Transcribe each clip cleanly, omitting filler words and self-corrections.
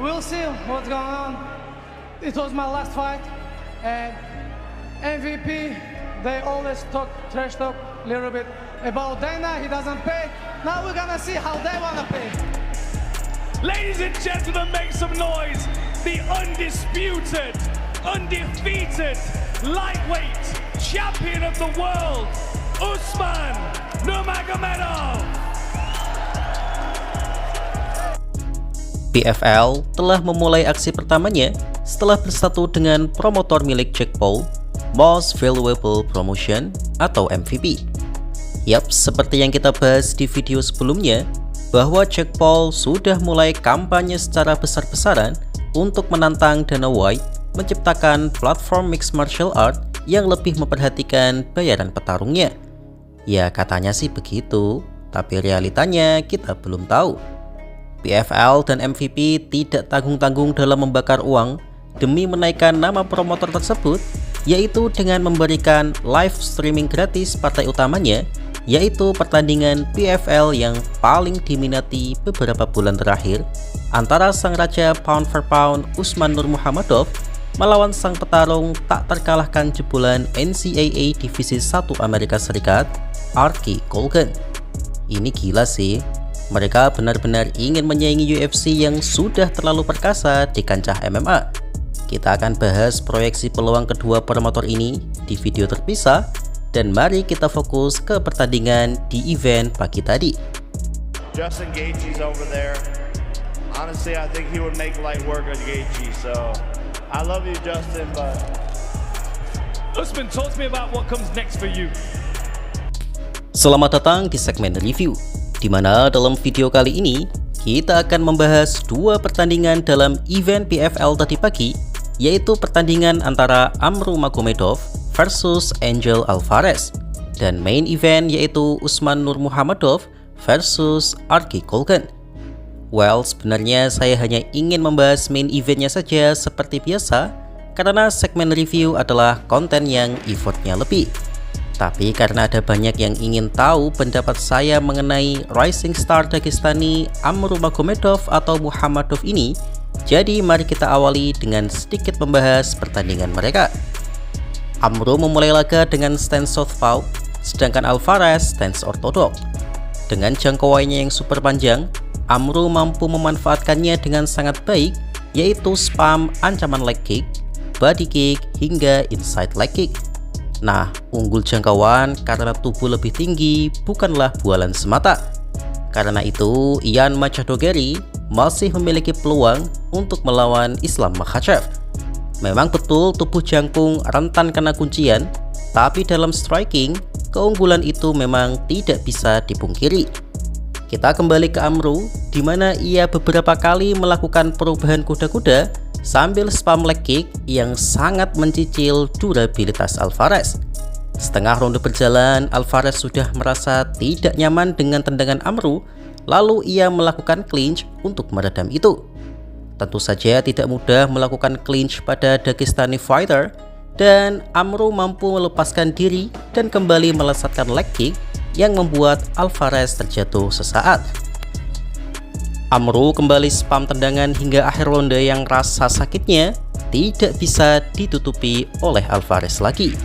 we'll see what's going on. It was my last fight, and MVP, they always talk trash talk a little bit about Dana. He doesn't pay. Now we're gonna see how they wanna pay. Ladies and gentlemen, make some noise. The undisputed, undefeated lightweight champion of the world, Usman Nurmagomedov. PFL telah memulai aksi pertamanya setelah bersatu dengan promotor milik Jake Paul, Most Valuable Promotion atau MVP. Yap, seperti yang kita bahas di video sebelumnya, bahwa Jake Paul sudah mulai kampanye secara besar-besaran untuk menantang Dana White menciptakan platform mixed martial art yang lebih memperhatikan bayaran petarungnya. Ya katanya sih begitu, tapi realitanya kita belum tahu. PFL dan MVP tidak tanggung-tanggung dalam membakar uang demi menaikkan nama promotor tersebut, yaitu dengan memberikan live streaming gratis partai utamanya, yaitu pertandingan PFL yang paling diminati beberapa bulan terakhir antara sang raja pound for pound Usman Nurmagomedov melawan sang petarung tak terkalahkan jebolan NCAA Divisi 1 Amerika Serikat, Archie Colgan. Ini gila sih, mereka benar-benar ingin menyaingi UFC yang sudah terlalu perkasa di kancah MMA. Kita akan bahas proyeksi peluang kedua promotor ini di video terpisah, dan mari kita fokus ke pertandingan di event pagi tadi. Justin Gaethje's over there. Honestly, I think he would make light work of Gaethje, so I love you, Justin, but Usman, talk to me about what comes next for you. Selamat datang di segmen review, di mana dalam video kali ini kita akan membahas dua pertandingan dalam event PFL tadi pagi, yaitu pertandingan antara Amru Magomedov versus Angel Alvarez, dan main event yaitu Usman Nurmagomedov versus Archie Colgan. Well, sebenarnya saya hanya ingin membahas main eventnya saja seperti biasa, karena segmen review adalah konten yang effortnya lebih. Tapi karena ada banyak yang ingin tahu pendapat saya mengenai rising star Dagestani Amru Magomedov atau Muhammadov ini, jadi mari kita awali dengan sedikit membahas pertandingan mereka. Amru memulai laga dengan stance southpaw, sedangkan Alvarez stance ortodok. Dengan jangkauannya yang super panjang, Amru mampu memanfaatkannya dengan sangat baik, yaitu spam ancaman leg kick, body kick, hingga inside leg kick. Nah, unggul jangkauan karena tubuh lebih tinggi bukanlah bualan semata. Karena itu, Ian Machadogeri masih memiliki peluang untuk melawan Islam Makhachev. Memang betul tubuh jangkung rentan kena kuncian, tapi dalam striking, keunggulan itu memang tidak bisa dipungkiri. Kita kembali ke Amru, di mana ia beberapa kali melakukan perubahan kuda-kuda sambil spam leg kick yang sangat mencicil durabilitas Alvarez. Setengah ronde berjalan, Alvarez sudah merasa tidak nyaman dengan tendangan Amru, lalu ia melakukan clinch untuk meredam itu. Tentu saja tidak mudah melakukan clinch pada Dagestani fighter, dan Amru mampu melepaskan diri dan kembali melesatkan leg kick yang membuat Alvarez terjatuh sesaat. Amru kembali spam tendangan hingga akhir ronde yang rasa sakitnya tidak bisa ditutupi oleh Alvarez lagi.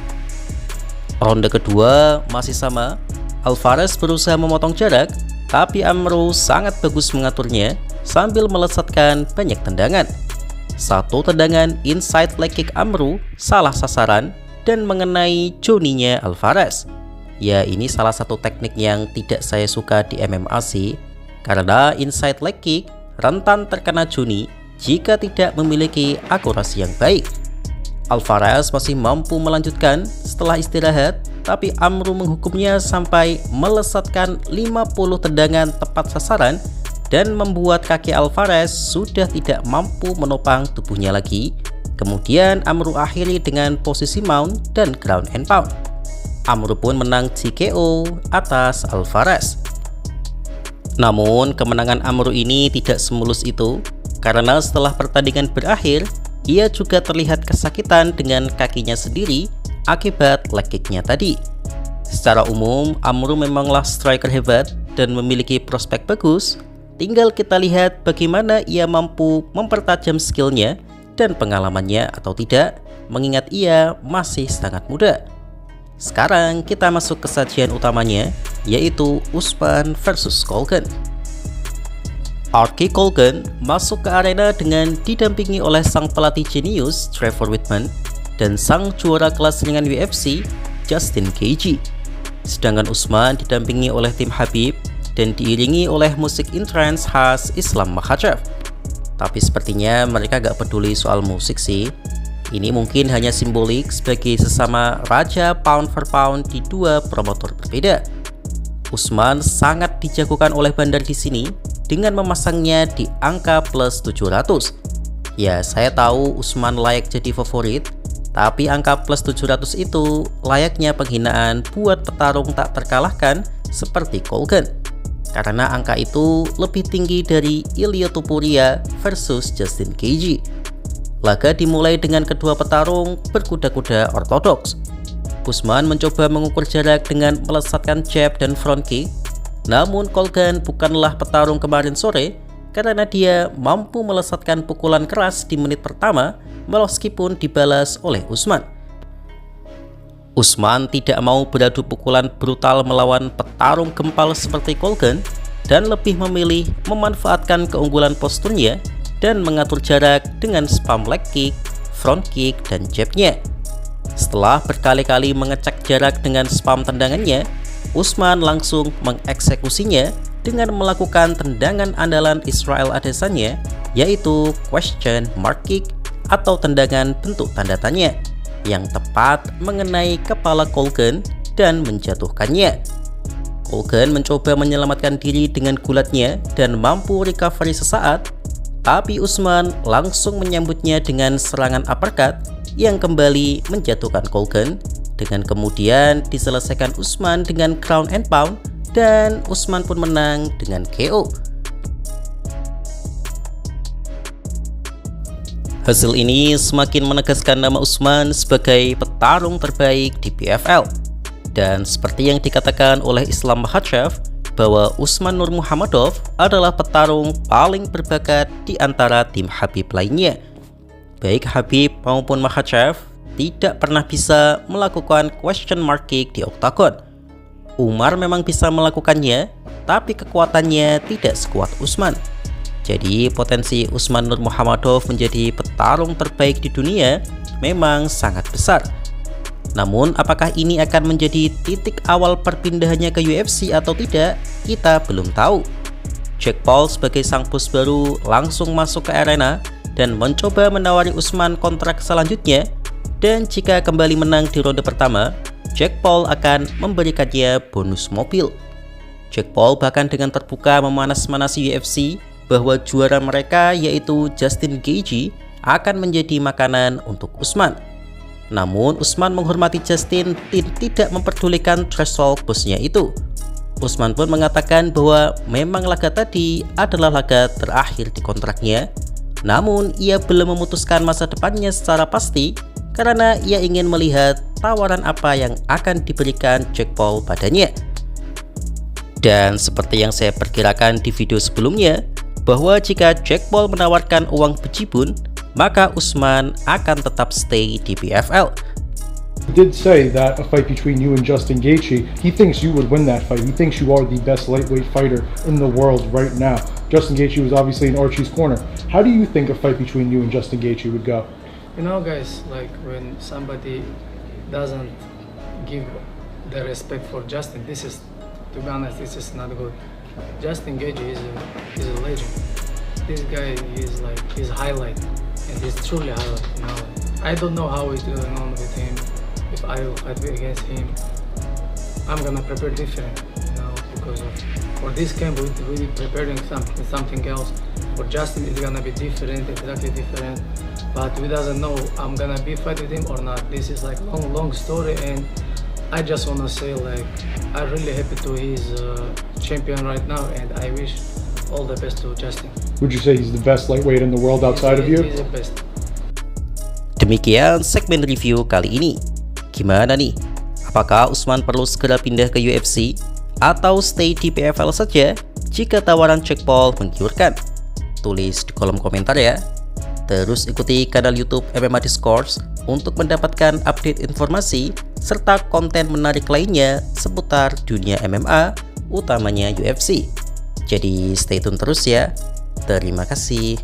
Ronde kedua masih sama, Alvarez berusaha memotong jarak, tapi Amru sangat bagus mengaturnya sambil melesatkan banyak tendangan. Satu tendangan inside leg kick Amru salah sasaran dan mengenai joninya Alvarez. Ya, ini salah satu teknik yang tidak saya suka di MMA sih, karena inside leg kick rentan terkena joni jika tidak memiliki akurasi yang baik. Alvarez masih mampu melanjutkan setelah istirahat, tapi Amru menghukumnya sampai melesatkan 50 tendangan tepat sasaran dan membuat kaki Alvarez sudah tidak mampu menopang tubuhnya lagi. Kemudian Amru akhiri dengan posisi mount dan ground and pound. Amru pun menang TKO atas Alvarez. Namun kemenangan Amru ini tidak semulus itu, karena setelah pertandingan berakhir, ia juga terlihat kesakitan dengan kakinya sendiri akibat leg kicknya tadi. Secara umum, Amru memanglah striker hebat dan memiliki prospek bagus, tinggal kita lihat bagaimana ia mampu mempertajam skillnya dan pengalamannya atau tidak, mengingat ia masih sangat muda. Sekarang kita masuk ke sajian utamanya, yaitu Usman versus Colgan. RK Colgan masuk ke arena dengan didampingi oleh sang pelatih jenius Trevor Whitman dan sang juara kelas ringan UFC Justin Gaethje. Sedangkan Usman didampingi oleh tim Khabib dan diiringi oleh musik entrance khas Islam Makhachev. Tapi sepertinya mereka gak peduli soal musik sih. Ini mungkin hanya simbolik sebagai sesama raja pound for pound di dua promotor berbeda. Usman sangat dijagokan oleh Bandar di sini dengan memasangnya di angka plus 700. Ya, saya tahu Usman layak jadi favorit, tapi angka plus 700 itu layaknya penghinaan buat petarung tak terkalahkan seperti Colgan. Karena angka itu lebih tinggi dari Ilia Topuria versus Justin Gaethje. Laga dimulai dengan kedua petarung berkuda-kuda ortodoks. Usman mencoba mengukur jarak dengan melesatkan jab dan front kick. Namun Colgan bukanlah petarung kemarin sore karena dia mampu melesatkan pukulan keras di menit pertama meskipun dibalas oleh Usman. Usman tidak mau beradu pukulan brutal melawan petarung gempal seperti Colgan dan lebih memilih memanfaatkan keunggulan posturnya dan mengatur jarak dengan spam leg kick, front kick, dan jabnya. Setelah berkali-kali mengecek jarak dengan spam tendangannya, Usman langsung mengeksekusinya dengan melakukan tendangan andalan Israel Adesanya, yaitu question mark kick atau tendangan bentuk tanda tanya yang tepat mengenai kepala Colgan dan menjatuhkannya. Colgan mencoba menyelamatkan diri dengan gulatnya dan mampu recovery sesaat, tapi Usman langsung menyambutnya dengan serangan uppercut yang kembali menjatuhkan Colgan, dengan kemudian diselesaikan Usman dengan ground and pound dan Usman pun menang dengan KO. Hasil ini semakin menegaskan nama Usman sebagai petarung terbaik di PFL. Dan seperti yang dikatakan oleh Islam Makhachev, bahwa Usman Nurmuhammadov adalah petarung paling berbakat di antara tim Khabib lainnya. Baik Khabib maupun Makhachev tidak pernah bisa melakukan question mark kick di oktagon. Umar memang bisa melakukannya, tapi kekuatannya tidak sekuat Usman. Jadi potensi Usman Nurmuhammadov menjadi petarung terbaik di dunia memang sangat besar. Namun apakah ini akan menjadi titik awal perpindahannya ke UFC atau tidak, kita belum tahu. Jake Paul sebagai sang bos baru langsung masuk ke arena dan mencoba menawari Usman kontrak selanjutnya, dan jika kembali menang di ronde pertama, Jake Paul akan memberikannya bonus mobil. Jake Paul bahkan dengan terbuka memanas-manasi UFC bahwa juara mereka yaitu Justin Gaethje akan menjadi makanan untuk Usman. Namun Usman menghormati Justin dan tidak memperdulikan threshold bosnya itu. Usman pun mengatakan bahwa memang laga tadi adalah laga terakhir di kontraknya, namun ia belum memutuskan masa depannya secara pasti karena ia ingin melihat tawaran apa yang akan diberikan Jake Paul padanya. Dan seperti yang saya perkirakan di video sebelumnya, bahwa jika Jake Paul menawarkan uang bejibun, maka Usman akan tetap stay di PFL. He did say that a fight between you and Justin Gaethje, he thinks you would win that fight. He thinks you are the best lightweight fighter in the world right now. Justin Gaethje was obviously in Archie's corner. How do you think a fight between you and Justin Gaethje would go? You know, guys, like when somebody doesn't give the respect for Justin, this is, to be honest, this is not good. Justin Gaethje is a legend. This guy is like his highlight, and he's truly highlight. You know, I don't know how he's doing on with him. If I will fight against him, I'm gonna prepare different. You know, because for this camp we're really preparing something else. For Justin, it's gonna be different, exactly different. But we doesn't know I'm gonna be fight with him or not. This is like long story, and I just wanna say like I'm really happy to he's champion right now, and I wish all the best to Justin. Would you say he's the best lightweight in the world outside of you? He's the best. Demikian segmen review kali ini. Gimana nih? Apakah Usman perlu segera pindah ke UFC atau stay di PFL saja? jika tawaran Jake Paul menggiurkan? Tulis di kolom komentar ya. Terus ikuti kanal YouTube MMA Discourse untuk mendapatkan update informasi serta konten menarik lainnya seputar dunia MMA, utamanya UFC. Jadi stay tune terus ya. Terima kasih.